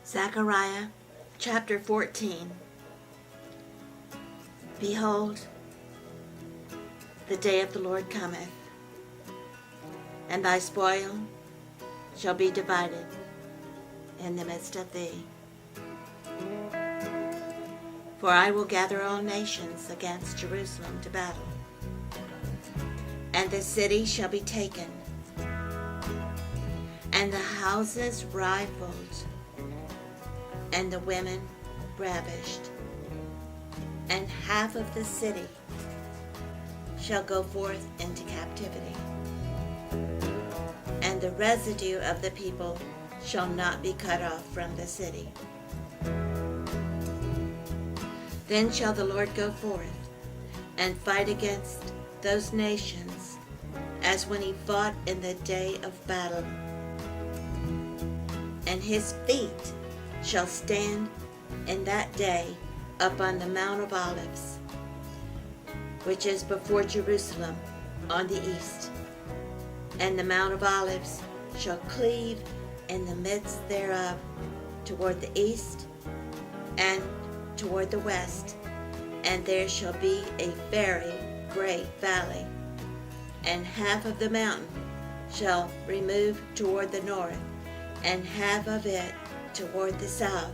Zechariah chapter 14. Behold, the day of the Lord cometh, and thy spoil shall be divided in the midst of thee. For I will gather all nations against Jerusalem to battle, and the city shall be taken, and the houses rifled, and the women ravished, and half of the city shall go forth into captivity, and the residue of the people shall not be cut off from the city. Then shall the Lord go forth and fight against those nations as when he fought in the day of battle, and his feet shall stand in that day upon the Mount of Olives, which is before Jerusalem on the east. And the Mount of Olives shall cleave in the midst thereof toward the east and toward the west, and there shall be a very great valley, and half of the mountain shall remove toward the north, and half of it toward the south.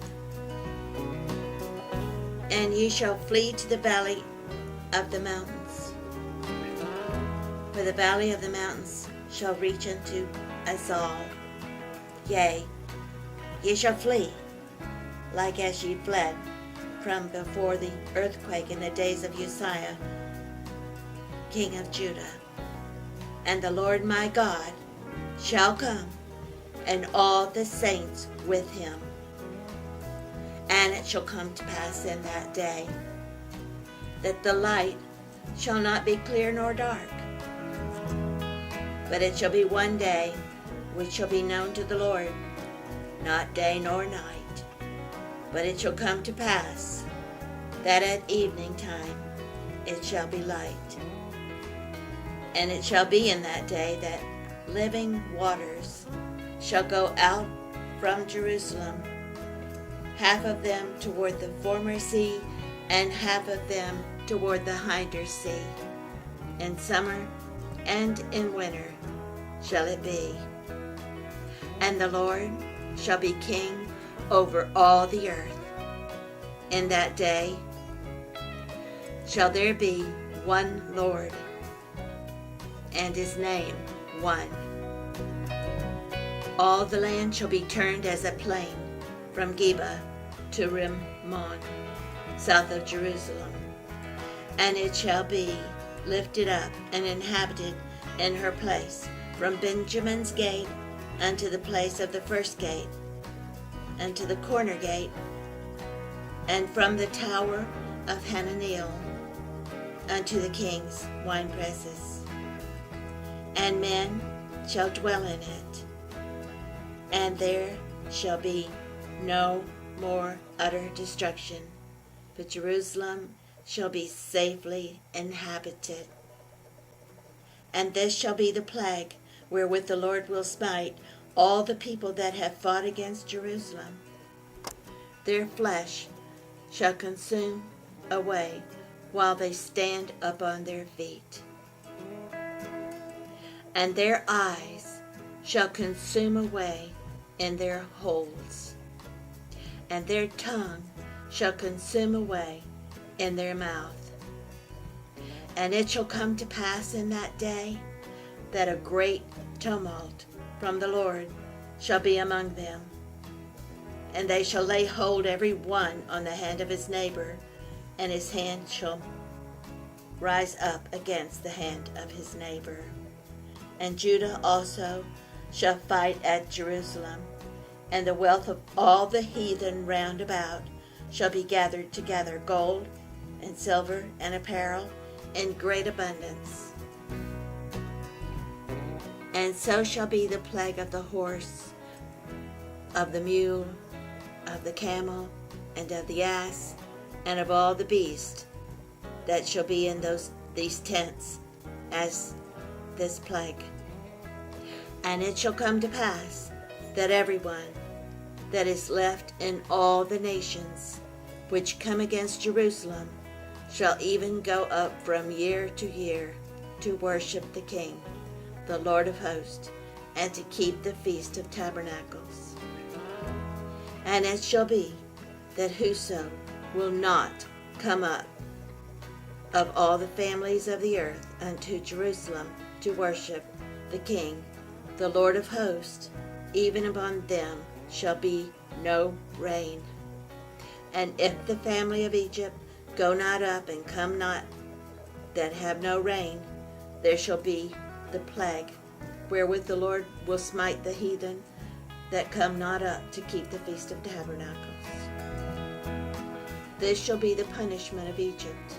And ye shall flee to the valley of the mountains, for the valley of the mountains shall reach unto Azal. Yea, ye shall flee, like as ye fled from before the earthquake in the days of Uzziah, king of Judah. And the Lord my God shall come, and all the saints with him. And it shall come to pass in that day that the light shall not be clear nor dark, but it shall be one day which shall be known to the Lord, not day nor night. But it shall come to pass that at evening time it shall be light. And it shall be in that day that living waters shall go out from Jerusalem, half of them toward the former sea, and half of them toward the hinder sea. In summer and in winter shall it be. And the Lord shall be king over all the earth. In that day shall there be one Lord, and his name one. All the land shall be turned as a plain from Geba to Rimmon, south of Jerusalem. And it shall be lifted up and inhabited in her place, from Benjamin's gate unto the place of the first gate, unto the corner gate, and from the tower of Hananeel unto the king's winepresses. And men shall dwell in it, and there shall be no more utter destruction, but Jerusalem shall be safely inhabited. And this shall be the plague wherewith the Lord will smite all the people that have fought against Jerusalem. Their flesh shall consume away while they stand upon their feet, and their eyes shall consume away in their holes, and their tongue shall consume away in their mouth. And it shall come to pass in that day that a great tumult from the Lord shall be among them, and they shall lay hold every one on the hand of his neighbor, and his hand shall rise up against the hand of his neighbor. And Judah also shall fight at Jerusalem, and the wealth of all the heathen round about shall be gathered together, gold and silver and apparel in great abundance. And so shall be the plague of the horse, of the mule, of the camel, and of the ass, and of all the beasts that shall be in these tents, as this plague. And it shall come to pass that everyone that is left in all the nations which come against Jerusalem shall even go up from year to year to worship the King, the Lord of hosts, and to keep the Feast of Tabernacles. And it shall be that whoso will not come up of all the families of the earth unto Jerusalem to worship the King, the Lord of hosts, even upon them shall be no rain. And if the family of Egypt go not up and come not, that have no rain, there shall be the plague, wherewith the Lord will smite the heathen that come not up to keep the Feast of Tabernacles. This shall be the punishment of Egypt,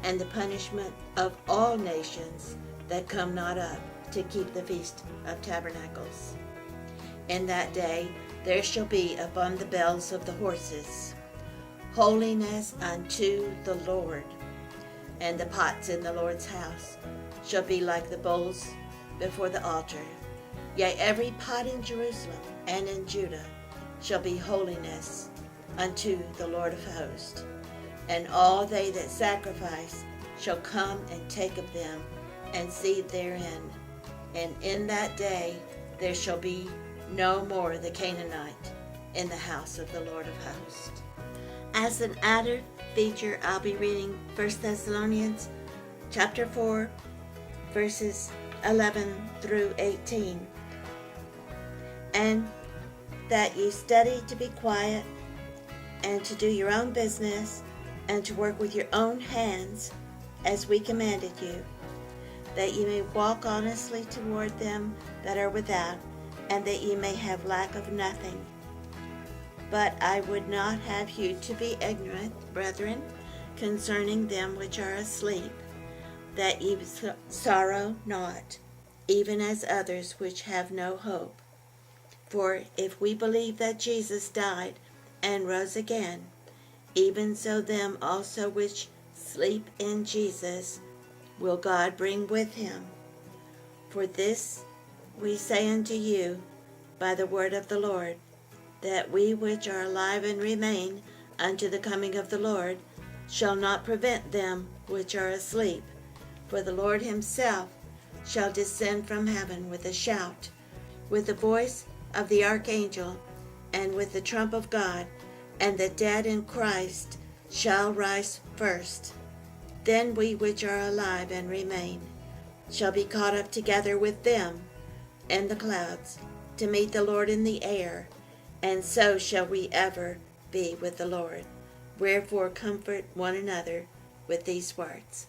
and the punishment of all nations that come not up to keep the Feast of Tabernacles. In that day there shall be upon the bells of the horses holiness unto the Lord, and the pots in the Lord's house shall be like the bowls before the altar. Yea, every pot in Jerusalem and in Judah shall be holiness unto the Lord of hosts. And all they that sacrifice shall come and take of them and seed therein. And in that day there shall be no more the Canaanite in the house of the Lord of hosts. As an added feature, I'll be reading 1 Thessalonians chapter 4, verses 11 through 18. And that ye study to be quiet, and to do your own business, and to work with your own hands, as we commanded you, that ye may walk honestly toward them that are without, and that ye may have lack of nothing. But I would not have you to be ignorant, brethren, concerning them which are asleep, that ye sorrow not, even as others which have no hope. For if we believe that Jesus died and rose again, even so them also which sleep in Jesus will God bring with him. For this we say unto you by the word of the Lord, that we which are alive and remain unto the coming of the Lord shall not prevent them which are asleep. For the Lord himself shall descend from heaven with a shout, with the voice of the archangel, and with the trump of God, and the dead in Christ shall rise first. Then we which are alive and remain shall be caught up together with them in the clouds to meet the Lord in the air, and so shall we ever be with the Lord. Wherefore comfort one another with these words.